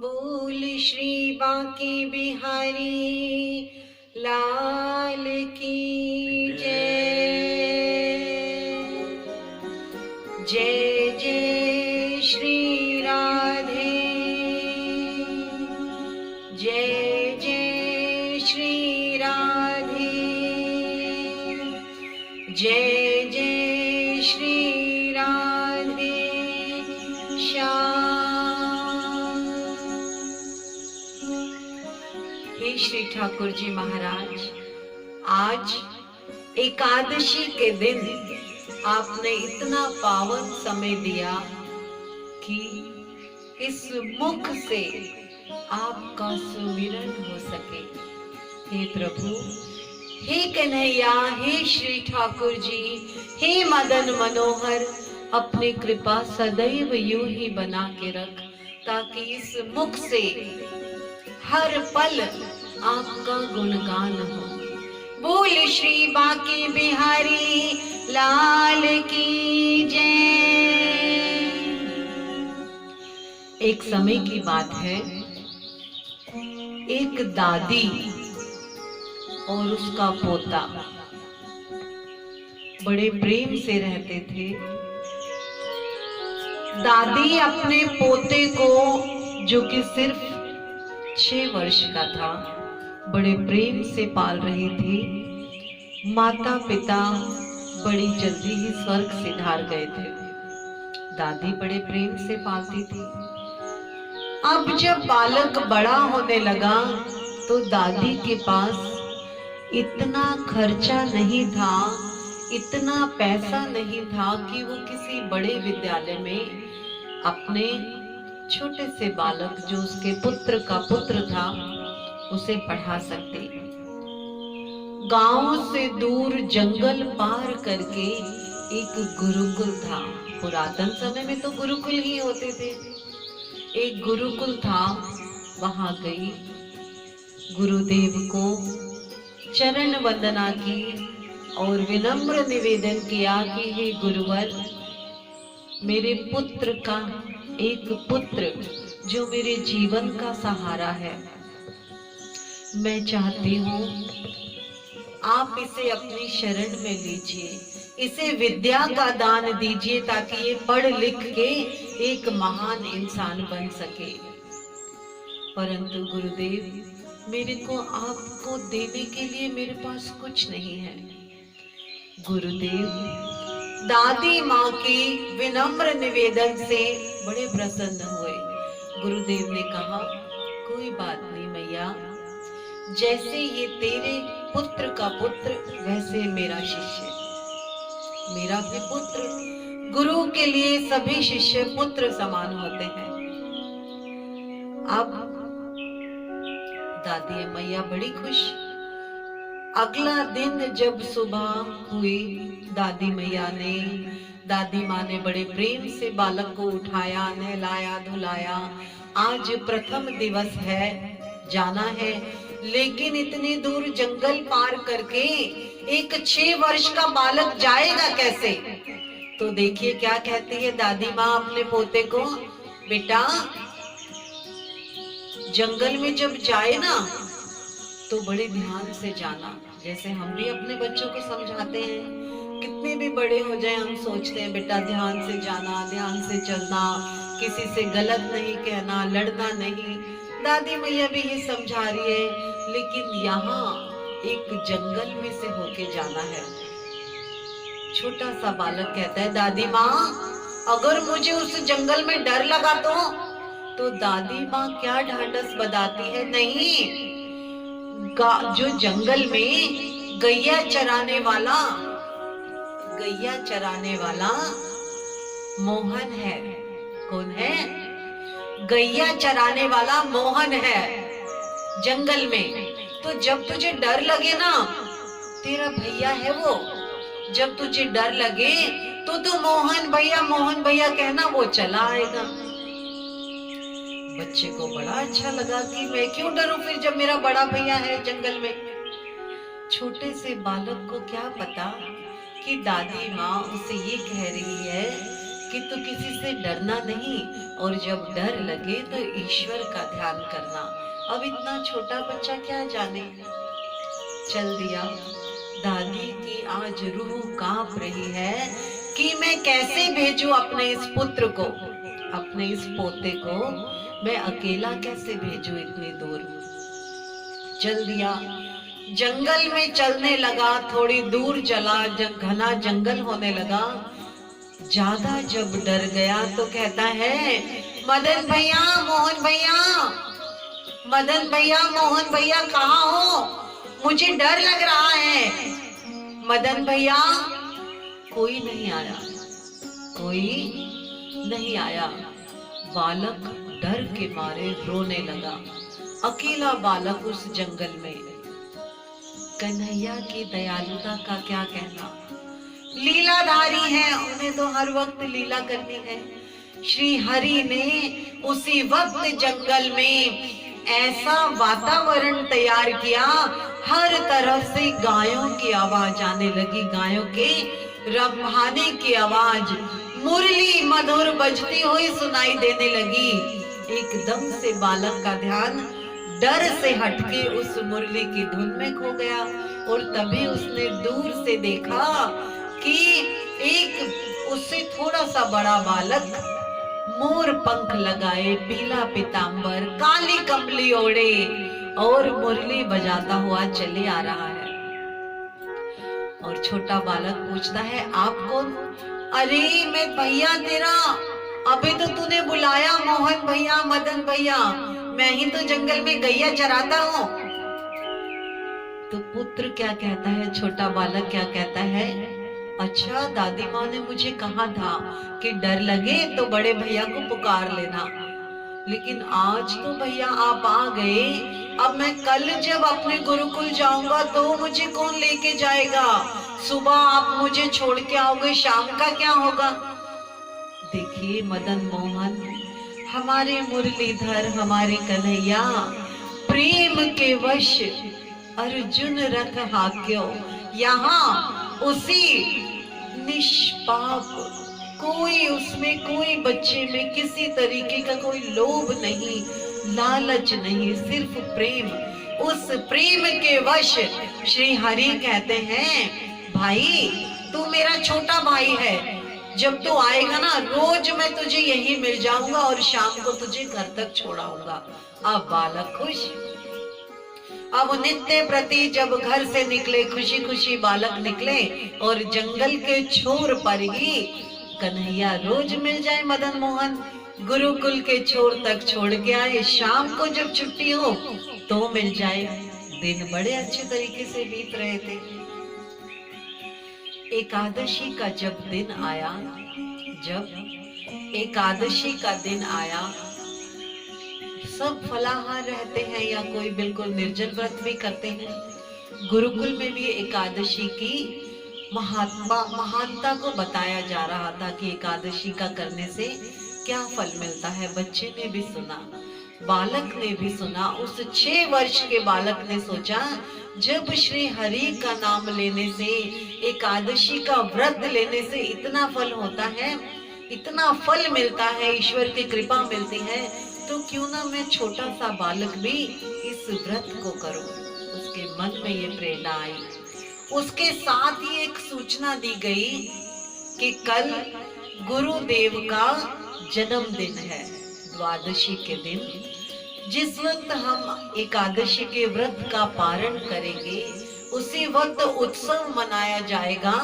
बोल श्री बांके बिहारी लाल की जय। जय जय श्री राधे, जय जय श्री राधे, जय जय श्री राधे श्याम। हे श्री ठाकुर जी महाराज, आज एकादशी के दिन आपने इतना पावन समय दिया कि इस मुख से आपका सुमिरन हो सके। हे प्रभु, हे कन्हैया, हे श्री ठाकुर जी, हे मदन मनोहर, अपनी कृपा सदैव यूं ही बना के रख, ताकि इस मुख से हर पल आपका गुणगान हो। बोल श्री बांके बिहारी लाल की जय। एक समय की बात है, एक दादी और उसका पोता बड़े प्रेम से रहते थे। दादी अपने पोते को, जो कि सिर्फ 6 वर्ष का था, बड़े प्रेम से पाल रही थी। माता पिता बड़ी जल्दी ही स्वर्ग सिधार गए थे। दादी बड़े प्रेम से पालती थी। अब जब बालक बड़ा होने लगा तो दादी के पास इतना खर्चा नहीं था, इतना पैसा नहीं था कि वो किसी बड़े विद्यालय में अपने छोटे से बालक, जो उसके पुत्र का पुत्र था, उसे पढ़ा सकते। गांव से दूर जंगल पार करके एक गुरुकुल था। पुरातन समय में तो गुरुकुल ही होते थे। एक गुरुकुल था, वहां गई, गुरुदेव को चरण वंदना की और विनम्र निवेदन किया कि हे गुरुवर, मेरे पुत्र का एक पुत्र जो मेरे जीवन का सहारा है, मैं चाहती हूँ आप इसे अपनी शरण में लीजिए, इसे विद्या का दान दीजिए, ताकि ये पढ़ लिख के एक महान इंसान बन सके। परंतु गुरुदेव, मेरे को आपको देने के लिए मेरे पास कुछ नहीं है। गुरुदेव दादी माँ की विनम्र निवेदन से बड़े प्रसन्न हुए। गुरुदेव ने कहा, कोई बात नहीं मैया, जैसे ये तेरे पुत्र का पुत्र, वैसे मेरा शिष्य, मेरा भी पुत्र। गुरु के लिए सभी शिष्य पुत्र समान होते हैं। अब दादी मैया बड़ी खुश। अगला दिन जब सुबह हुई, दादी माँ ने बड़े प्रेम से बालक को उठाया, नहलाया धुलाया। आज प्रथम दिवस है, जाना है, लेकिन इतनी दूर जंगल पार करके एक 6 वर्ष का बालक जाएगा कैसे? तो देखिए क्या कहती है दादी माँ अपने पोते को, बेटा जंगल में जब जाए ना तो बड़े ध्यान से जाना। जैसे हम भी अपने बच्चों को समझाते हैं, कितने भी बड़े हो जाए हम सोचते हैं बेटा ध्यान से जाना, ध्यान से चलना, किसी से गलत नहीं कहना, लड़ना नहीं। दादी मैया भी ये समझा रही है, लेकिन यहाँ एक जंगल में से होके जाना है। छोटा सा बालक कहता है, दादी माँ अगर मुझे उस जंगल में डर लगा तो दादी माँ क्या ढांढस बंधाती है, नहीं, जो जंगल में गैया चराने वाला मोहन है। कौन है? गैया चराने वाला मोहन है जंगल में। तो जब तुझे डर लगे ना, तेरा भैया है वो, जब तुझे डर लगे तो तू मोहन भैया कहना, वो चला आएगा। बच्चे को बड़ा अच्छा लगा कि मैं क्यों डरूं फिर, जब मेरा बड़ा भैया है जंगल में। छोटे से बालक को क्या पता कि दादी माँ उसे ये कह रही है कि तू किसी से डरना नहीं, और जब डर लगे तो ईश्वर का ध्यान करना। अब इतना छोटा बच्चा क्या जाने। चल दिया। दादी की आज रूह कांप रही है कि मैं कैसे भेजूं अपने इस पुत्र को, अपने इस पोते को मैं अकेला कैसे भेजूं इतनी दूर। चल दिया। जंगल में चलने लगा, थोड़ी दूर चला, घना जंगल होने लगा। ज्यादा जब डर गया तो कहता है, मदन भैया, मोहन भैया, मदन भैया, मोहन भैया, कहाँ हो? मुझे डर लग रहा है। मदन भैया, कोई नहीं आया, कोई नहीं आया। बालक डर के मारे रोने लगा, अकेला बालक उस जंगल में। कन्हैया की दयालुता का क्या कहना। लीलाधारी हैं, उन्हें तो हर वक्त लीला करनी है। श्री हरि ने उसी वक्त जंगल में ऐसा वातावरण तैयार किया, हर तरफ से गायों की आवाज आने लगी, गायों के रंभाने की आवाज, मुरली मधुर बजती हुई सुनाई देने लगी। एकदम से बालक का ध्यान डर से हटके उस मुरली की धुन में खो गया, और तभी उसने दूर से देखा कि एक उससे थोड़ा सा बड़ा बालक मोर पंख लगाए, पीला पीतांबर, काली कमली ओढ़े और मुरली बजाता हुआ चले आ रहा है। और छोटा बालक पूछता है, आप कौन? अरे मैं भैया तेरा, अभी तो तूने बुलाया मोहन भैया, मदन भैया, मैं ही तो जंगल में गैया चराता हूँ। तो पुत्र क्या कहता है, छोटा बालक क्या कहता है, अच्छा दादी माँ ने मुझे कहा था कि डर लगे तो बड़े भैया को पुकार लेना, लेकिन आज तो भैया आप आ गए, अब मैं कल जब अपने गुरुकुल जाऊंगा तो मुझे कौन लेके जाएगा? सुबह आप मुझे छोड़ के आओगे, शाम का क्या होगा? देखिए मदन मोहन, हमारे मुरलीधर, हमारे कन्हैया प्रेम के वश अर्जुन रख हाक्यो, यहाँ उसी निष्पाप, कोई उसमें, कोई बच्चे में किसी तरीके का कोई लोभ नहीं, लालच नहीं, सिर्फ प्रेम। उस प्रेम के वश श्री हरि कहते हैं, भाई तू मेरा छोटा भाई है, जब तू आएगा ना रोज मैं तुझे यहीं मिल जाऊंगा और शाम को तुझे घर तक छोड़ाऊंगा। अब बालक खुश। अब नित्य प्रति जब घर से निकले, खुशी खुशी बालक निकले, और जंगल के छोर पर ही कन्हैया रोज मिल जाए मदन मोहन, गुरुकुल के छोर तक छोड़ के आए, शाम को जब छुट्टी हो तो मिल जाए। दिन बड़े अच्छे तरीके से बीत रहे थे। एकादशी का जब दिन आया, जब एकादशी का दिन आया, सब फलाहार रहते हैं या कोई बिल्कुल निर्जल व्रत भी करते हैं। गुरुकुल में भी एकादशी की महानता को बताया जा रहा था कि एकादशी का करने से क्या फल मिलता है। बच्चे ने भी सुना, बालक ने भी सुना। उस 6 वर्ष के बालक ने सोचा, जब श्री हरि का नाम लेने से, एकादशी का व्रत लेने से इतना फल होता है, इतना फल मिलता है, ईश्वर की कृपा मिलती है, तो क्यों ना मैं छोटा सा बालक भी इस व्रत को करूं। उसके मन में ये प्रेरणा आई। उसके साथ ही एक सूचना दी गई कि कल गुरुदेव का जन्मदिन है, द्वादशी के दिन, जिस वक्त हम एकादशी के व्रत का पारण करेंगे, उसी वक्त उत्सव मनाया जाएगा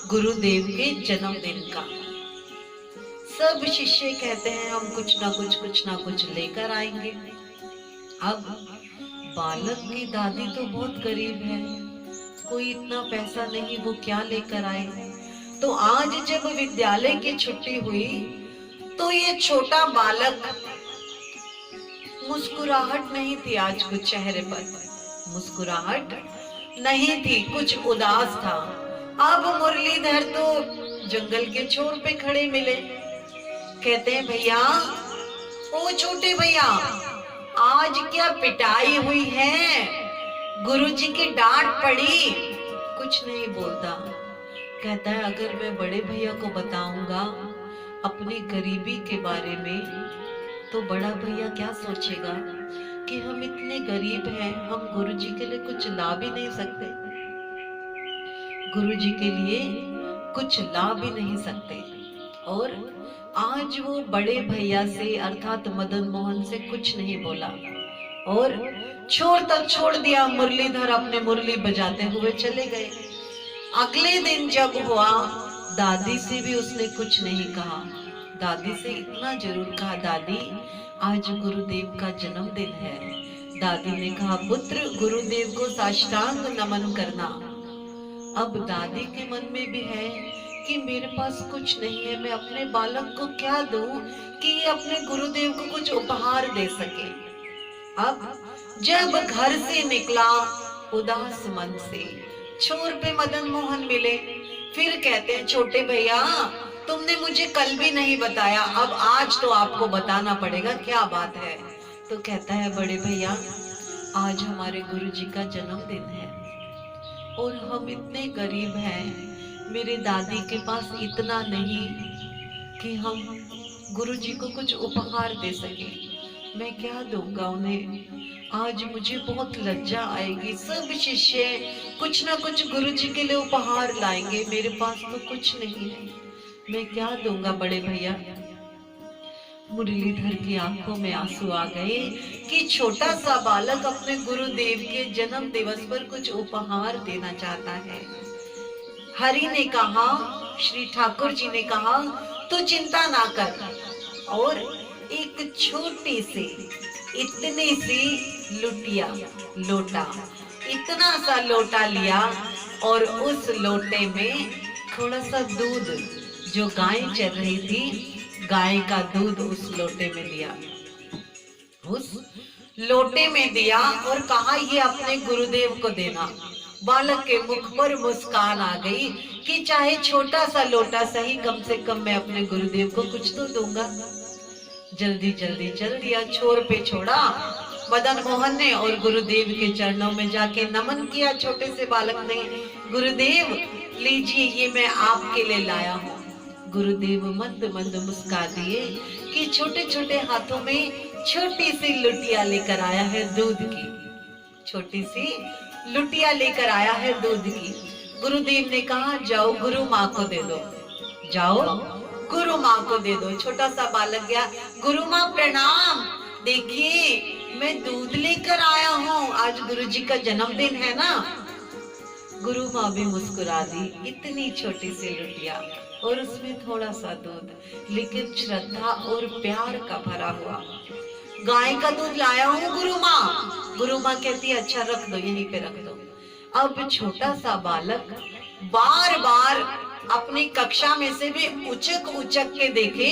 गुरुदेव के जन्मदिन का। सब शिष्य कहते हैं हम कुछ ना कुछ लेकर आएंगे। अब बालक की दादी तो बहुत गरीब है, कोई इतना पैसा नहीं, वो क्या लेकर आए। तो आज जब विद्यालय की छुट्टी हुई तो ये छोटा बालक, मुस्कुराहट नहीं थी आज कुछ चेहरे पर, मुस्कुराहट नहीं थी, कुछ उदास था। अब मुरलीधर तो जंगल के छोर पे खड़े मिले, कहते हैं भैया, ओ छोटे भैया, आज क्या पिटाई हुई है, गुरुजी की डांट पड़ी। कुछ नहीं बोलता, कहता है अगर मैं बड़े भैया को बताऊंगा अपनी गरीबी के बारे में, तो बड़ा भैया क्या सोचेगा कि हम इतने गरीब हैं, हम गुरु जी के लिए कुछ ला भी नहीं सकते, गुरु जी के लिए कुछ ला भी नहीं सकते। और आज वो बड़े भैया से अर्थात मदन मोहन से कुछ नहीं बोला और छोड़ दिया। मुरलीधर अपने मुरली बजाते हुए चले गए। अगले दिन जब हुआ, दादी से भी उसने कुछ नहीं कहा। दादी से इतना जरूर कहा, दादी आज गुरुदेव का जन्मदिन है। दादी ने कहा, पुत्र गुरुदेव को साष्टांग नमन करना। अब दादी के मन में भी है कि मेरे पास कुछ नहीं है, मैं अपने बालक को क्या दूं कि ये अपने गुरुदेव को कुछ उपहार दे सके। अब जब घर से निकला उदास मन से, छोर पे मदन मोहन मिले। फिर कहते हैं, छोटे भैया तुमने मुझे कल भी नहीं बताया, अब आज तो आपको बताना पड़ेगा, क्या बात है। तो कहता है, बड़े भैया आज हमारे गुरु जी का जन्मदिन है और हम इतने गरीब हैं, मेरे दादी के पास इतना नहीं कि हम गुरु जी को कुछ उपहार दे सके। मैं क्या दूंगा उन्हें, आज मुझे बहुत लज्जा आएगी। सब शिष्य कुछ ना कुछ गुरु जी के लिए उपहार लाएंगे, मेरे पास तो कुछ नहीं है, मैं क्या दूंगा बड़े भैया। मुरलीधर की आंखों में आंसू आ गए कि छोटा सा बालक अपने गुरुदेव के जन्म दिवस पर कुछ उपहार देना चाहता है। हरि ने कहा, श्री ठाकुर जी ने कहा, तू चिंता ना कर। और एक छोटी सी इतनी सी लुटिया लोटा, इतना सा लोटा लिया और उस लोटे में थोड़ा सा दूध, जो गाय चल रही थी, गाय का दूध उस लोटे में दिया, उस लोटे में दिया और कहा, ये अपने गुरुदेव को देना। बालक के मुख पर मुस्कान आ गई कि चाहे छोटा सा लोटा सही, कम से कम मैं अपने गुरुदेव को कुछ तो दूंगा। जल्दी जल्दी चल दिया, छोर पे छोड़ा मदन मोहन ने और गुरुदेव के चरणों में जाके नमन किया। छोटे से बालक ने, गुरुदेव लीजिए ये मैं आपके लिए लाया हूँ। गुरुदेव मंद मंद मुस्का दिए कि छोटे छोटे हाथों में छोटी सी लुटिया लेकर आया है दूध की, छोटी सी लुटिया लेकर आया है दूध की। गुरुदेव ने कहा, जाओ गुरु माँ को दे दो, जाओ गुरु माँ को दे दो। छोटा सा बालक गया, गुरु माँ प्रणाम, देखिए मैं दूध लेकर आया हूँ, आज गुरु जी का जन्मदिन है ना। गुरु माँ भी मुस्कुरा दी, इतनी छोटी सी लुटिया और उसमें थोड़ा सा दूध, लेकिन श्रद्धा और प्यार का भरा हुआ। गाय का दूध लाया हूँ गुरु माँ। गुरु माँ कहती है, अच्छा रख दो, यहीं पे रख दो। अब छोटा सा बालक बार बार अपनी कक्षा में से भी उचक उचक के देखे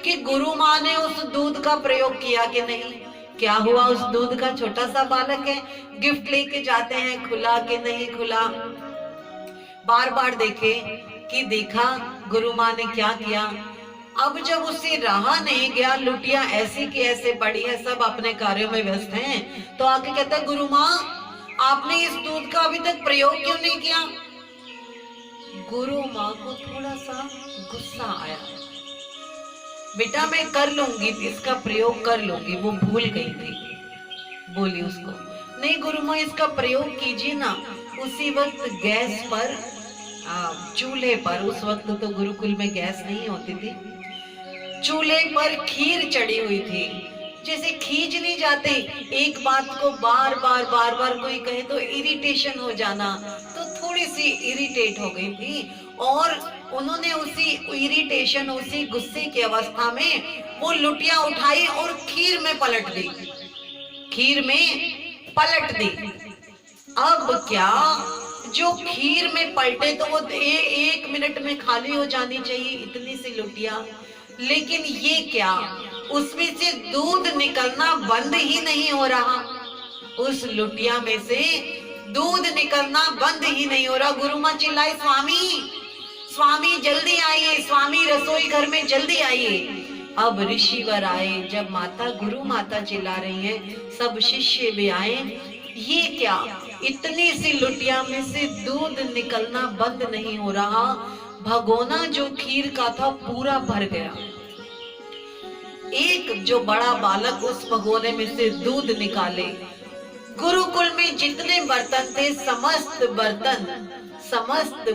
कि गुरु माँ ने उस दूध का प्रयोग किया कि नहीं। क्या हुआ उस दूध का, छोटा सा बालक है, गिफ्ट लेके जाते हैं, खुला कि नहीं खुला। बार बार देखे कि देखा गुरु माँ ने क्या किया। अब जब उसे रहा नहीं गया, लुटिया ऐसी की ऐसे पड़ी है, सब अपने कार्यों में व्यस्त हैं, तो आके कहता है, गुरु माँ आपने इस दूध का अभी तक प्रयोग क्यों नहीं किया। गुरु माँ को थोड़ा सा गुस्सा आया, बेटा मैं कर लूंगी, इसका प्रयोग कर लूंगी, वो भूल गई थी। बोली उसको, नहीं गुरु माँ इसका प्रयोग कीजिए ना। उसी वक्त गैस पर, चूल्हे पर, उस वक्त तो गुरुकुल में गैस नहीं होती थी, चूल्हे पर खीर चढ़ी हुई थी। जैसे खींच नहीं जाते, एक बात को बार बार कोई कहे तो इरिटेशन हो जाना, तो थोड़ी सी इरिटेट हो गई थी और उन्होंने उसी इरिटेशन, उसी गुस्से की अवस्था में वो लुटिया उठाई और खीर में पलट दी, खीर में पलट दी। अब क्या, जो खीर में पलटे तो वो 1 मिनट में खाली हो जानी चाहिए, इतनी सी लुटिया, लेकिन ये क्या, उसमें से दूध निकलना बंद ही नहीं हो रहा। उस लुटिया में से दूध निकलना बंद ही नहीं हो रहा। गुरु माँ चिल्लाई, स्वामी स्वामी जल्दी आइए, स्वामी रसोई घर में जल्दी आइए। अब ऋषिवर आए, जब माता गुरु माता चिल्ला रही हैं, सब शिष्य भी आए। ये क्या, इतनी सी लुटिया में से दूध निकलना बंद नहीं हो रहा। भगोना जो खीर का था पूरा भर गया। एक जो बड़ा बालक उस भगोने में से दूध निकाले। गुरुकुल में जितने बर्तन थे समस्त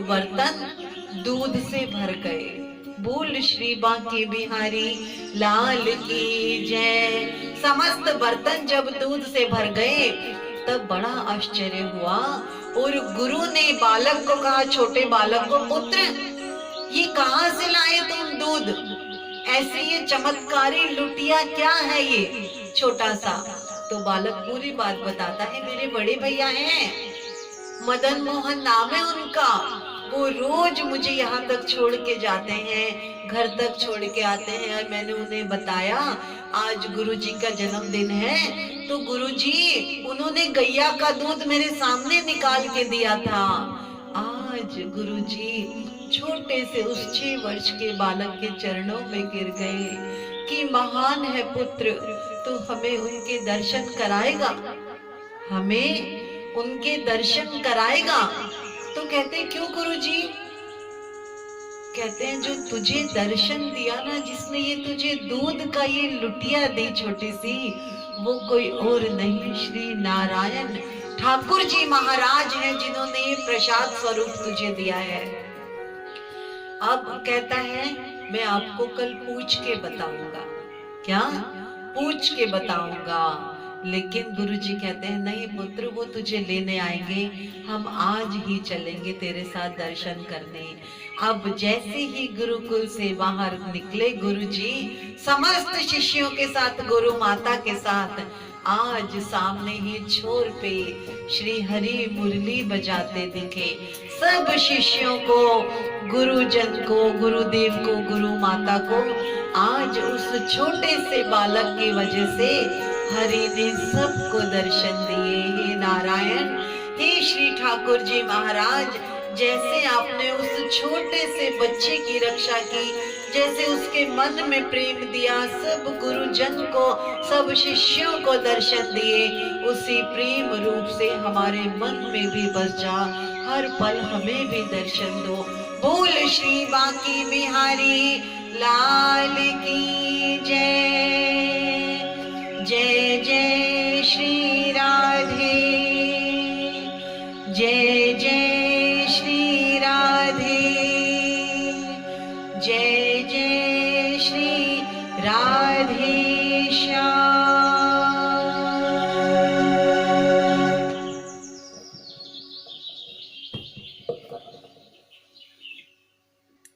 बर्तन दूध से भर गए। बोल श्री बांके बिहारी लाल की जय। समस्त बर्तन जब दूध से भर गए तब बड़ा आश्चर्य हुआ और गुरु ने बालक को कहा, छोटे बालक को, पुत्र ये कहां से लाए तुम दूध? ऐसे ये चमत्कारी लुटिया क्या है ये छोटा सा? तो बालक पूरी बात बताता है, मेरे बड़े भैया हैं, मदन मोहन नाम है उनका, वो रोज मुझे यहाँ तक छोड़ के जाते हैं, घर तक छोड़ के आते हैं। और मैंने उन्हें बताया आज गुरुजी का जन्मदिन है, तो गुरुजी उन्होंने गैया का दूध मेरे सामने निकाल के दिया था। आज गुरुजी छोटे से उस 6 वर्ष के बालक के चरणों में गिर गए कि महान है पुत्र, तो हमें उनके दर्शन कराएगा, हमें उनके दर्शन कराएगा। तो कहते हैं क्यों गुरुजी? कहते हैं जो तुझे दर्शन दिया ना, जिसने ये तुझे दूध का ये लुटिया दी छोटी सी, वो कोई और नहीं श्री नारायण ठाकुर जी महाराज हैं, जिन्होंने ये प्रसाद स्वरूप तुझे दिया है। अब कहता है मैं आपको कल पूछ के बताऊंगा। क्या? पूछ के बताऊंगा। लेकिन गुरुजी कहते हैं नहीं पुत्र, वो तुझे लेने आएंगे, हम आज ही चलेंगे तेरे साथ दर्शन करने। अब जैसे ही गुरुकुल से बाहर निकले गुरुजी समस्त शिष्यों के साथ, गुरु माता के साथ, आज सामने ही छोर पे श्री हरि मुरली बजाते दिखे। सब शिष्यों को, गुरुजन को, गुरुदेव को, गुरु माता को आज उस छोटे से बालक की वजह से हरि ने सबको दर्शन दिए। हे नारायण, हे श्री ठाकुर जी महाराज, जैसे आपने उस छोटे से बच्चे की रक्षा की, जैसे उसके मन में प्रेम दिया, सब गुरुजन को, सब शिष्यों को दर्शन दिए, उसी प्रेम रूप से हमारे मन में भी बस जा, हर पल हमें भी दर्शन दो। बोल श्री बांके बिहारी लाल की जय।